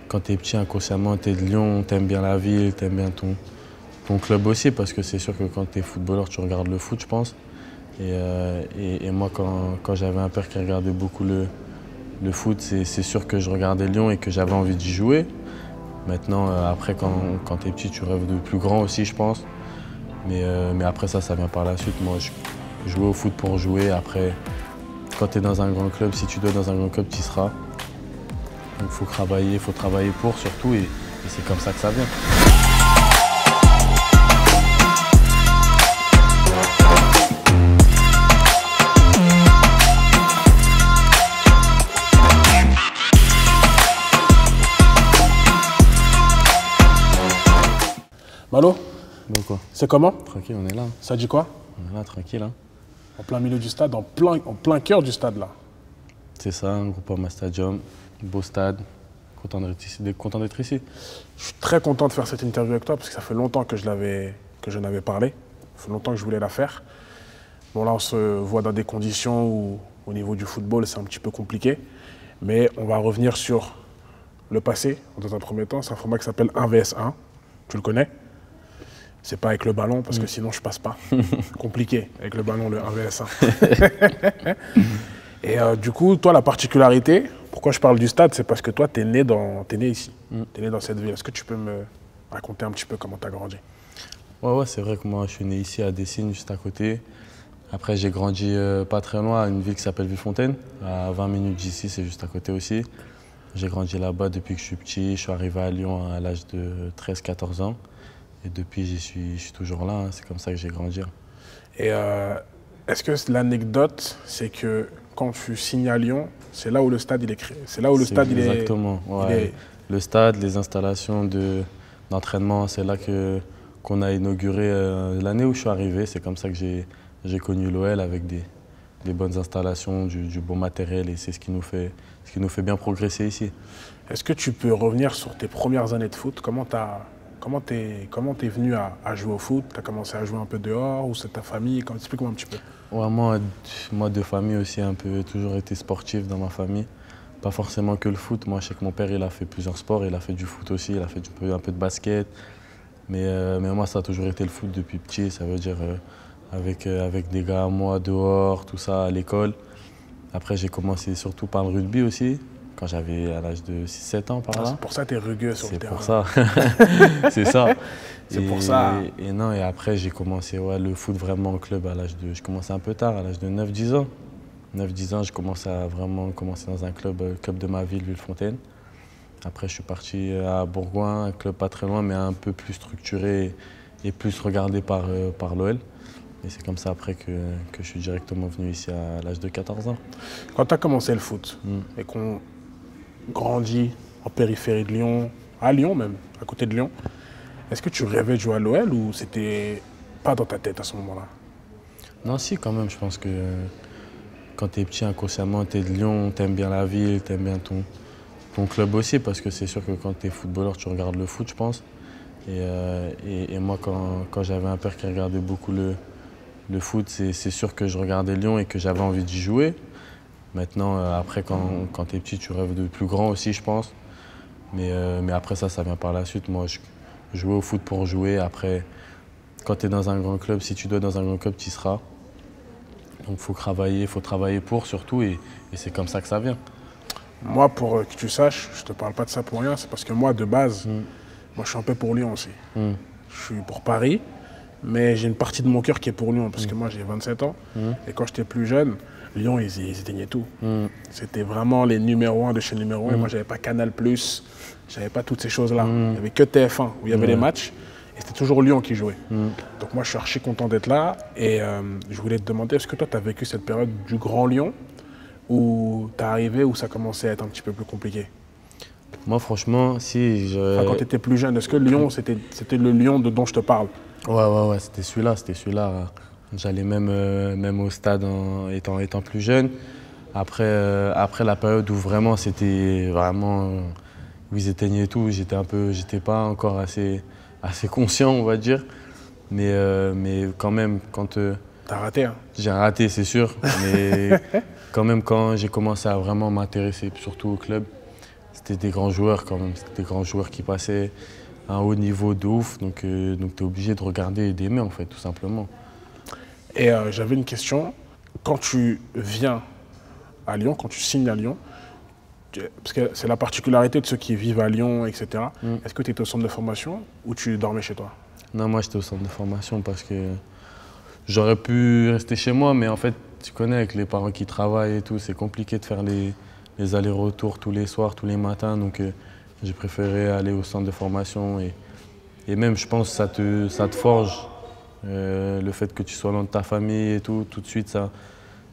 quand tu es petit, inconsciemment, tu es de Lyon, tu aimes bien la ville, tu aimes bien ton club aussi, parce que c'est sûr que quand tu es footballeur, tu regardes le foot, je pense. Et moi, quand j'avais un père qui regardait beaucoup le foot, c'est sûr que je regardais Lyon et que j'avais envie d'y jouer. Maintenant, après, quand tu es petit, tu rêves de plus grand aussi, je pense. Mais après ça vient par la suite. Moi, je jouais au foot pour jouer. Après, quand tu es dans un grand club, si tu dois être dans un grand club, tu y seras. Donc il faut travailler pour surtout et c'est comme ça que ça vient. Malo, Bon quoi, c'est comment? tranquille, on est là. Ça dit quoi? On est là, tranquille. Hein. En plein milieu du stade, en plein cœur du stade là. C'est ça, un Groupama Stadium, beau stade. Content d'être ici. Je suis très content de faire cette interview avec toi parce que ça fait longtemps que j'en avais parlé. Ça fait longtemps que je voulais la faire. Bon là on se voit dans des conditions où au niveau du football c'est un petit peu compliqué. Mais on va revenir sur le passé dans un premier temps. C'est un format qui s'appelle 1 vs 1. Tu le connais? C'est pas avec le ballon parce que sinon je passe pas. Compliqué avec le ballon, le 1 vs 1. Et du coup, toi, la particularité, pourquoi je parle du stade, c'est parce que toi, tu es né ici. Tu es né dans cette ville. Est-ce que tu peux me raconter un petit peu comment tu as grandi? Ouais, c'est vrai que moi, je suis né ici à Dessines, juste à côté. Après, j'ai grandi pas très loin, à une ville qui s'appelle Villefontaine. À 20 minutes d'ici, c'est juste à côté aussi. J'ai grandi là-bas depuis que je suis petit. Je suis arrivé à Lyon à l'âge de 13-14 ans. Et depuis, je suis toujours là. Hein. C'est comme ça que j'ai grandi. Et est-ce que l'anecdote, c'est que quand tu signes à Lyon, c'est là où le stade il est créé? C'est là où le stade il est... Exactement. Ouais. Le stade, les installations d'entraînement, c'est là qu'on a inauguré l'année où je suis arrivé. C'est comme ça que j'ai connu l'OL avec des bonnes installations, du bon matériel. Et c'est ce qui nous fait bien progresser ici. Est-ce que tu peux revenir sur tes premières années de foot? Comment t'es venu à jouer au foot? Tu as commencé à jouer un peu dehors ou c'est ta famille? Explique-moi un petit peu. Ouais, moi de famille aussi, toujours été sportif dans ma famille. Pas forcément que le foot. Moi, je sais que mon père, il a fait plusieurs sports. Il a fait du foot aussi, il a fait un peu de basket. Mais moi, ça a toujours été le foot depuis petit. Ça veut dire avec des gars à moi dehors, tout ça, à l'école. Après, j'ai commencé surtout par le rugby aussi. Quand j'avais à l'âge de 6-7 ans par là. C'est pour ça que tu es rugueux sur le terrain. C'est pour ça. C'est ça. C'est pour ça. Et après, j'ai commencé le foot vraiment au club à l'âge de... J'ai commencé un peu tard, à l'âge de 9-10 ans. 9-10 ans, j'ai commencé à vraiment commencer dans un club de ma ville, Villefontaine. Après, je suis parti à Bourgoin, un club pas très loin, mais un peu plus structuré et plus regardé par l'OL. Et c'est comme ça après que je suis directement venu ici à l'âge de 14 ans. Quand tu as commencé le foot et qu'on grandit en périphérie de Lyon, à Lyon même, à côté de Lyon, est-ce que tu rêvais de jouer à l'OL ou c'était pas dans ta tête à ce moment-là? Non, si, quand même. Je pense que quand tu es petit, inconsciemment, tu es de Lyon, tu aimes bien la ville, tu aimes bien ton club aussi, parce que c'est sûr que quand tu es footballeur, tu regardes le foot, je pense. Et moi, quand j'avais un père qui regardait beaucoup le foot, c'est sûr que je regardais Lyon et que j'avais envie d'y jouer. Maintenant, après, quand tu es petit, tu rêves de plus grand aussi, je pense. Mais après ça vient par la suite. Moi, je jouais au foot pour jouer. Après, quand tu es dans un grand club, si tu dois être dans un grand club, tu y seras. Donc, il faut travailler pour surtout. Et c'est comme ça que ça vient. Moi, pour que tu saches, je te parle pas de ça pour rien. C'est parce que moi, de base, moi, je suis un peu pour Lyon aussi. Je suis pour Paris. Mais j'ai une partie de mon cœur qui est pour Lyon. Parce que moi, j'ai 27 ans. Et quand j'étais plus jeune, Lyon, ils éteignaient tout. C'était vraiment les numéros 1 de chez numéro 1. Et moi, j'avais pas Canal+, j'avais pas toutes ces choses-là. Il n'y avait que TF1 où il y avait les matchs. Et c'était toujours Lyon qui jouait. Donc moi, je suis archi content d'être là. Et je voulais te demander, est-ce que toi, tu as vécu cette période du Grand Lyon où tu es arrivé, où ça commençait à être un petit peu plus compliqué? Moi, franchement, si je... Enfin, quand tu étais plus jeune, est-ce que Lyon, c'était le Lyon dont je te parle? Ouais, c'était celui-là. J'allais même au stade en étant plus jeune. Après la période où vraiment c'était où ils éteignaient tout, j'étais pas encore assez conscient, on va dire. Mais quand même, quand t'as raté, hein? J'ai raté, c'est sûr. Mais quand même, quand j'ai commencé à vraiment m'intéresser, surtout au club, c'était des grands joueurs quand même. C'était des grands joueurs qui passaient à un haut niveau de ouf. Donc tu es obligé de regarder et d'aimer, en fait, tout simplement. Et j'avais une question. Quand tu viens à Lyon, quand tu signes à Lyon, parce que c'est la particularité de ceux qui vivent à Lyon, etc. Est-ce que tu étais au centre de formation ou tu dormais chez toi? Non, moi, j'étais au centre de formation parce que j'aurais pu rester chez moi, mais en fait, tu connais, avec les parents qui travaillent et tout, c'est compliqué de faire les allers-retours tous les soirs, tous les matins. Donc, j'ai préféré aller au centre de formation. Et même, je pense que ça te forge. Le fait que tu sois loin de ta famille et tout de suite,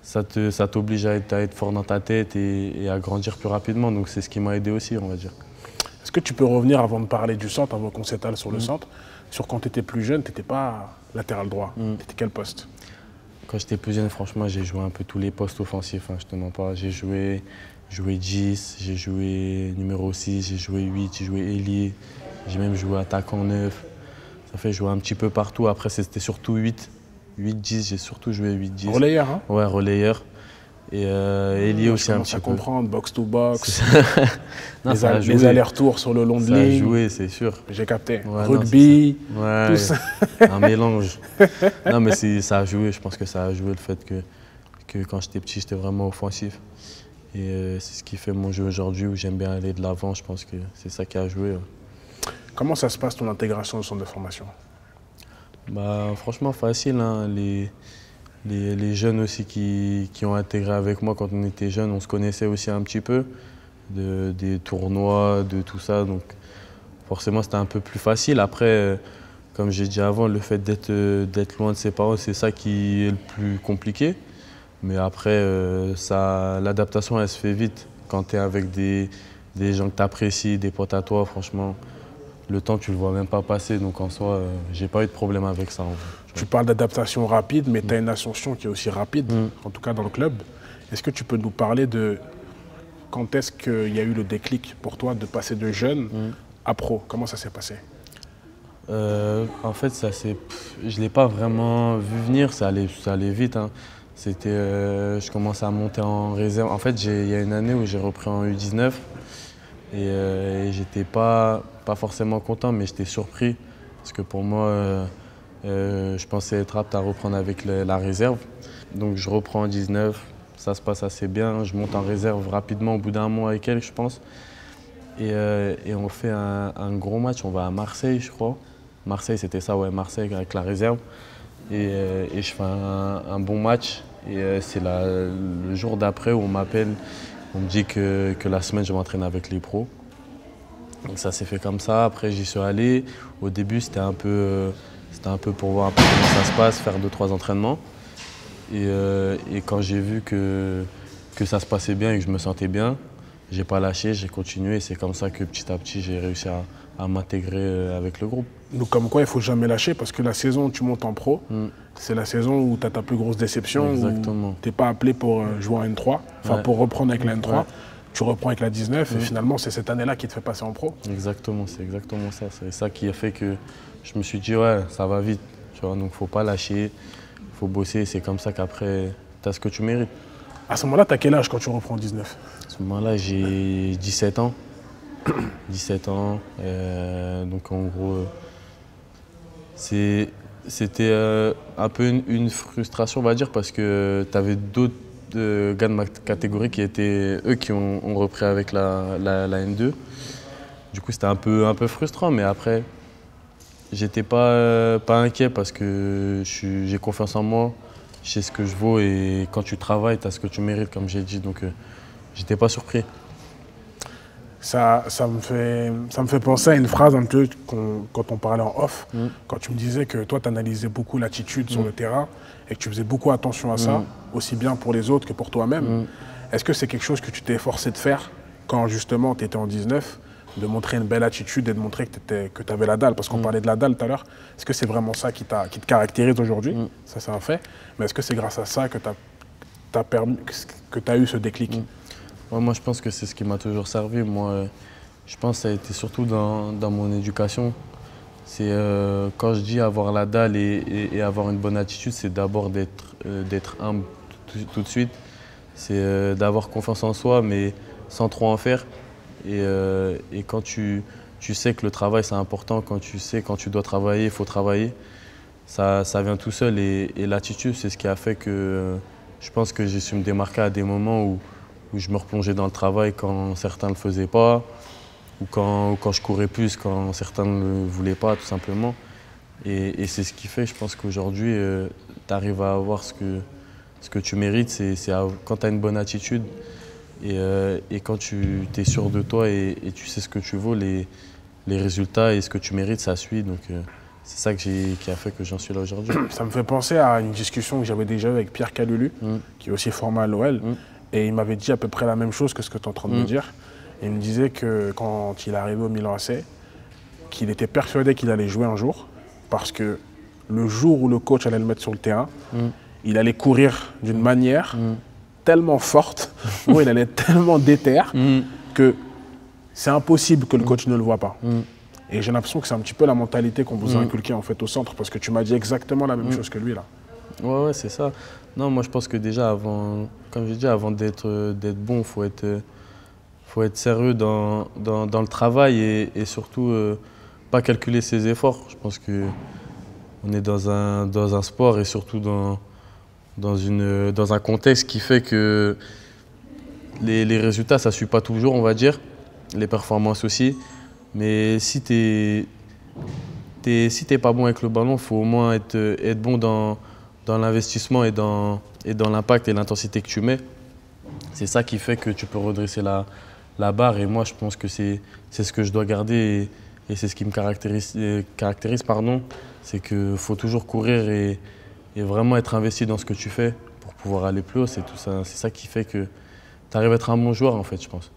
ça t'oblige à être fort dans ta tête et à grandir plus rapidement. Donc, c'est ce qui m'a aidé aussi, on va dire. Est-ce que tu peux revenir, avant de parler du centre, avant qu'on s'étale sur le centre, sur quand tu étais plus jeune, tu n'étais pas latéral droit. Tu étais quel poste? Quand j'étais plus jeune, franchement, j'ai joué un peu tous les postes offensifs, hein, je te mens pas. J'ai joué 10, j'ai joué numéro 6, j'ai joué 8, j'ai joué ailier, j'ai même joué attaquant 9. Ça fait jouer un petit peu partout. Après, c'était surtout 8. 8-10, j'ai surtout joué 8-10. Relayeur, hein? Ouais, relayeur. Et ailier aussi un petit peu. À comprendre, box to box. Non, les allers-retours sur le long de ligne. Ça a joué, c'est sûr. J'ai capté. Ouais, rugby, ouais, tout ça. Un mélange. Non, mais ça a joué. Je pense que ça a joué le fait que quand j'étais petit, j'étais vraiment offensif. Et c'est ce qui fait mon jeu aujourd'hui, où j'aime bien aller de l'avant. Je pense que c'est ça qui a joué. Ouais. Comment ça se passe, ton intégration au centre de formation? Bah, franchement, facile, hein. Les jeunes aussi qui ont intégré avec moi quand on était jeunes, on se connaissait aussi un petit peu, des tournois, de tout ça. Donc forcément, c'était un peu plus facile. Après, comme j'ai dit avant, le fait d'être loin de ses parents, c'est ça qui est le plus compliqué. Mais après, l'adaptation, elle se fait vite. Quand tu es avec des gens que tu apprécies, des potes à toi, franchement, le temps, tu le vois même pas passer. Donc en soi, j'ai pas eu de problème avec ça. En fait. Tu parles d'adaptation rapide, mais tu as une ascension qui est aussi rapide, en tout cas dans le club. Est-ce que tu peux nous parler de quand est-ce qu'il y a eu le déclic pour toi de passer de jeune à pro? Comment ça s'est passé? En fait, je ne l'ai pas vraiment vu venir, ça allait vite. Hein. Je commençais à monter en réserve. En fait, il y a une année où j'ai repris en U19 et j'étais pas forcément content, mais j'étais surpris parce que pour moi, je pensais être apte à reprendre avec la réserve. Donc je reprends en 19, ça se passe assez bien. Je monte en réserve rapidement au bout d'un mois et quelques, je pense. Et on fait un gros match, on va à Marseille, je crois. Marseille, c'était ça, ouais, Marseille avec la réserve. Et je fais un bon match. Et c'est le jour d'après où on m'appelle, on me dit que la semaine, je m'entraîne avec les pros. Donc ça s'est fait comme ça. Après, j'y suis allé. Au début, c'était un peu pour voir un peu comment ça se passe, faire 2-3 entraînements. Et quand j'ai vu que ça se passait bien et que je me sentais bien, j'ai pas lâché, j'ai continué. Et c'est comme ça que petit à petit, j'ai réussi à m'intégrer avec le groupe. Donc comme quoi, il ne faut jamais lâcher parce que la saison où tu montes en pro, c'est la saison où tu as ta plus grosse déception. Exactement. Tu n'es pas appelé pour jouer en N3, enfin pour reprendre avec la N3. Ouais. Tu reprends avec la 19 et finalement, c'est cette année-là qui te fait passer en pro. Exactement, c'est exactement ça. C'est ça qui a fait que je me suis dit, ouais, ça va vite. Tu vois, donc il ne faut pas lâcher, il faut bosser. C'est comme ça qu'après, tu as ce que tu mérites. À ce moment-là, tu as quel âge quand tu reprends en 19? À ce moment-là, j'ai 17 ans. 17 ans. Donc en gros, c'était un peu une frustration, on va dire, parce que tu avais d'autres gars de ma catégorie qui étaient eux qui ont repris avec la N2. Du coup, c'était un peu frustrant, mais après, j'étais pas inquiet parce que j'ai confiance en moi, je sais ce que je vaux et quand tu travailles, tu as ce que tu mérites, comme j'ai dit. Donc, j'étais pas surpris. Ça me fait penser à une phrase un peu quand on parlait en off, quand tu me disais que toi, tu analysais beaucoup l'attitude sur le terrain et que tu faisais beaucoup attention à ça, aussi bien pour les autres que pour toi-même. Est-ce que c'est quelque chose que tu t'es forcé de faire quand justement tu étais en 19, de montrer une belle attitude et de montrer que tu avais la dalle? Parce qu'on parlait de la dalle tout à l'heure. Est-ce que c'est vraiment ça qui te caractérise aujourd'hui? Ça, c'est un fait. Mais est-ce que c'est grâce à ça que tu as eu ce déclic? Ouais, moi, je pense que c'est ce qui m'a toujours servi. Moi, je pense que ça a été surtout dans mon éducation. C'est quand je dis avoir la dalle et avoir une bonne attitude, c'est d'abord d'être humble tout de suite. C'est d'avoir confiance en soi, mais sans trop en faire. Et quand tu sais que le travail c'est important, quand tu dois travailler, il faut travailler, ça vient tout seul. Et l'attitude, c'est ce qui a fait que je pense que j'ai su me démarquer à des moments où je me replongeais dans le travail quand certains ne le faisaient pas, ou quand je courais plus, quand certains ne le voulaient pas, tout simplement. Et c'est ce qui fait, je pense qu'aujourd'hui, tu arrives à avoir ce que tu mérites. C'est quand tu as une bonne attitude et quand tu es sûr de toi et tu sais ce que tu vaux, les résultats et ce que tu mérites, ça suit. Donc c'est ça qui a fait que j'en suis là aujourd'hui. Ça me fait penser à une discussion que j'avais déjà eue avec Pierre Calulu, qui est aussi formé à l'OL. Et il m'avait dit à peu près la même chose que ce que tu es en train de me dire. Et il me disait que quand il est arrivé au Milan AC, qu'il était persuadé qu'il allait jouer un jour, parce que le jour où le coach allait le mettre sur le terrain, il allait courir d'une manière tellement forte, où il allait être tellement déter, que c'est impossible que le coach ne le voit pas. Et j'ai l'impression que c'est un petit peu la mentalité qu'on vous a inculquée en fait au centre, parce que tu m'as dit exactement la même chose que lui là. Ouais, c'est ça. Non, moi je pense que déjà comme je dis, avant d'être bon, il faut être sérieux dans le travail et surtout pas calculer ses efforts. Je pense qu'on est dans un sport et surtout dans un contexte qui fait que les résultats, ça ne suit pas toujours, on va dire, les performances aussi. Mais si t'es pas bon avec le ballon, il faut au moins être bon dans l'investissement et dans l'impact et l'intensité que tu mets. C'est ça qui fait que tu peux redresser la barre. Et moi, je pense que c'est ce que je dois garder et c'est ce qui me caractérise, pardon. C'est qu'il faut toujours courir et vraiment être investi dans ce que tu fais pour pouvoir aller plus haut. C'est ça qui fait que tu arrives à être un bon joueur, en fait, je pense.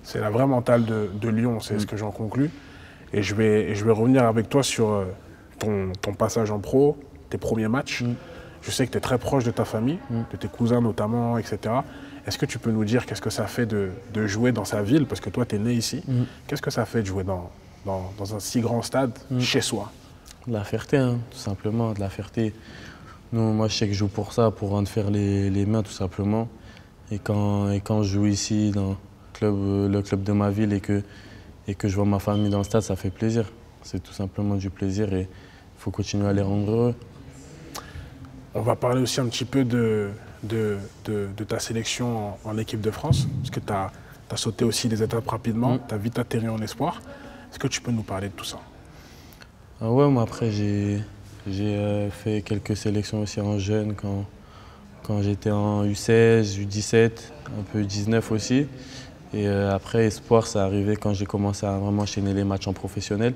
C'est la vraie mentale de Lyon, c'est ce que j'en conclus. Et je vais revenir avec toi sur ton passage en pro, tes premiers matchs. Je sais que tu es très proche de ta famille, de tes cousins notamment, etc. Est-ce que tu peux nous dire qu'est-ce que ça fait de jouer dans sa ville? Parce que toi, tu es né ici. Qu'est-ce que ça fait de jouer dans un si grand stade, chez soi? De la fierté, hein, tout simplement, de la fierté. Moi, je sais que je joue pour ça, pour rendre fier les mains, tout simplement. Et quand je joue ici, dans le club de ma ville, et que je vois ma famille dans le stade, ça fait plaisir. C'est tout simplement du plaisir et il faut continuer à les rendre heureux. On va parler aussi un petit peu de ta sélection en équipe de France, parce que tu as sauté aussi des étapes rapidement, tu as vite atterri en espoir. Est-ce que tu peux nous parler de tout ça? Ouais, moi après j'ai fait quelques sélections aussi en jeune quand j'étais en U16, U17, un peu U19 aussi. Et après espoir, ça arrivé quand j'ai commencé à vraiment enchaîner les matchs en professionnel.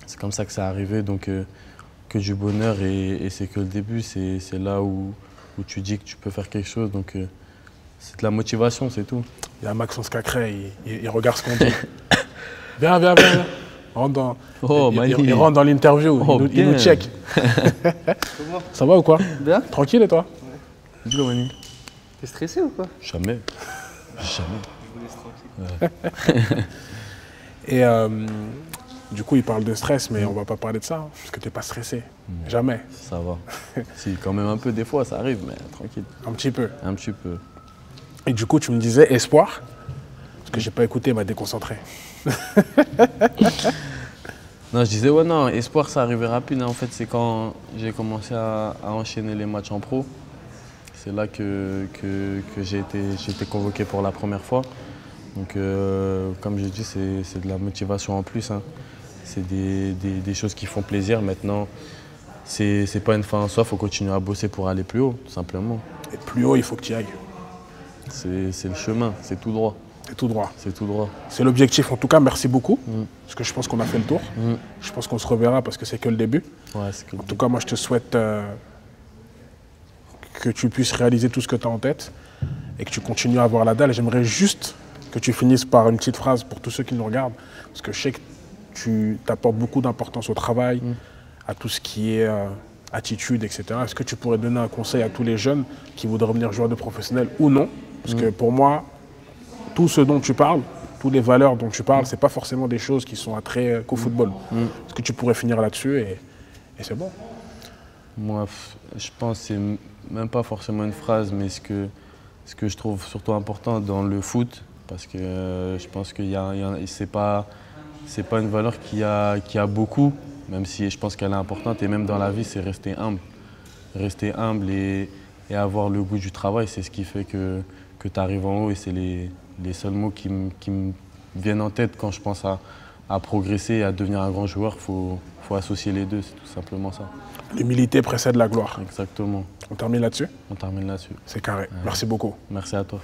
C'est comme ça que ça arrivé, donc que du bonheur et c'est que le début, c'est là où tu dis que tu peux faire quelque chose, donc c'est de la motivation, c'est tout. Il y a Maxence Cacré, il regarde ce qu'on dit. Viens. Il rentre dans l'interview, il nous check. Ça va ou quoi? Bien. Tranquille et toi? Dis-le, Mani. T'es stressé ou quoi? Jamais. Jamais. Je vous laisse tranquille. Et du coup, il parle de stress, mais on va pas parler de ça, parce que t'es pas stressé. Jamais. Ça va. Si, quand même un peu, des fois, ça arrive, mais tranquille. Un petit peu. Un petit peu. Et du coup, tu me disais espoir, parce que j'ai pas écouté, il m'a déconcentré. Non, je disais, ouais, non, espoir, ça arrivait rapide. En fait, c'est quand j'ai commencé à enchaîner les matchs en pro. C'est là que j'ai été convoqué pour la première fois. Donc, comme j'ai dit, c'est de la motivation en plus, hein. C'est des choses qui font plaisir. Maintenant, c'est pas une fin en soi, il faut continuer à bosser pour aller plus haut, tout simplement. Et plus haut, il faut que tu y ailles. C'est le chemin, c'est tout droit. C'est tout droit. C'est tout droit. C'est l'objectif. En tout cas, merci beaucoup. Parce que je pense qu'on a fait le tour. Je pense qu'on se reverra parce que c'est que le début. Ouais, c'est que En tout cas, moi, je te souhaite que tu puisses réaliser tout ce que tu as en tête et que tu continues à avoir la dalle. J'aimerais juste que tu finisses par une petite phrase pour tous ceux qui nous regardent. Parce que je sais que tu apportes beaucoup d'importance au travail, à tout ce qui est attitude, etc. Est-ce que tu pourrais donner un conseil à tous les jeunes qui voudraient devenir joueurs de professionnels ou non? Parce que pour moi, tout ce dont tu parles, toutes les valeurs dont tu parles, ce n'est pas forcément des choses qui sont attrées qu'au football. Est-ce que tu pourrais finir là-dessus et c'est bon? Moi, je pense que c'est même pas forcément une phrase, mais ce que je trouve surtout important dans le foot, Parce que je pense que c'est pas une valeur qui a beaucoup, même si je pense qu'elle est importante. Et même dans la vie, c'est rester humble. Rester humble et avoir le goût du travail, c'est ce qui fait que tu arrives en haut. Et c'est les seuls mots qui me viennent en tête quand je pense à progresser et à devenir un grand joueur. Faut associer les deux, c'est tout simplement ça. L'humilité précède la gloire. Exactement. On termine là-dessus? On termine là-dessus. C'est carré. Merci beaucoup. Merci à toi.